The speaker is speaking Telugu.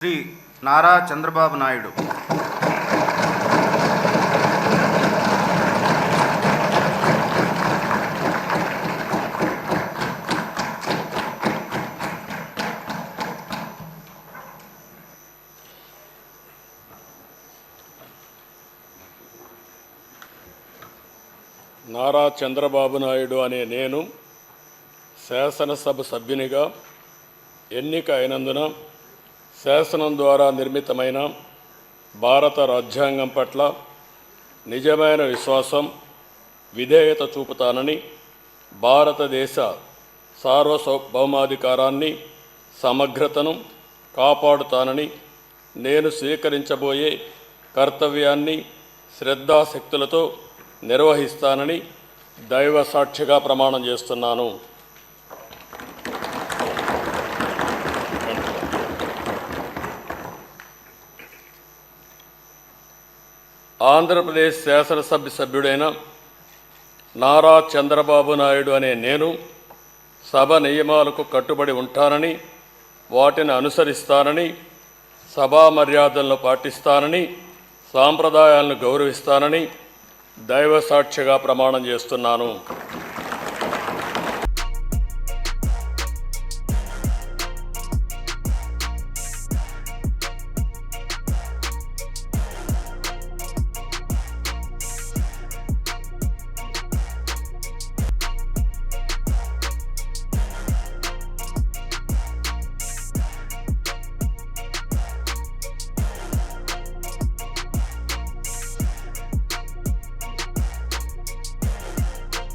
శ్రీ నారా చంద్రబాబు నాయుడు నారా చంద్రబాబు నాయుడు అనే నేను శాసనసభ సభ్యునిగా ఎన్నిక అయినందున శాసనం ద్వారా నిర్మితమైన భారత రాజ్యాంగం పట్ల నిజమైన విశ్వాసం, విధేయత చూపుతానని, భారతదేశ సార్వభౌమాధికారాన్ని, సమగ్రతను కాపాడుతానని, నేను స్వీకరించబోయే కర్తవ్యాన్ని శ్రద్ధాశక్తులతో నిర్వహిస్తానని దైవ సాక్షిగా ప్రమాణం చేస్తున్నాను. ఆంధ్రప్రదేశ్ శాసనసభ సభ్యుడైన నారా చంద్రబాబు నాయుడు అనే నేను సభ నియమాలకు కట్టుబడి ఉంటానని, వాటిని అనుసరిస్తానని, సభా మర్యాదలను పాటిస్తానని, సాంప్రదాయాలను గౌరవిస్తానని దైవ సాక్షిగా ప్రమాణం చేస్తున్నాను.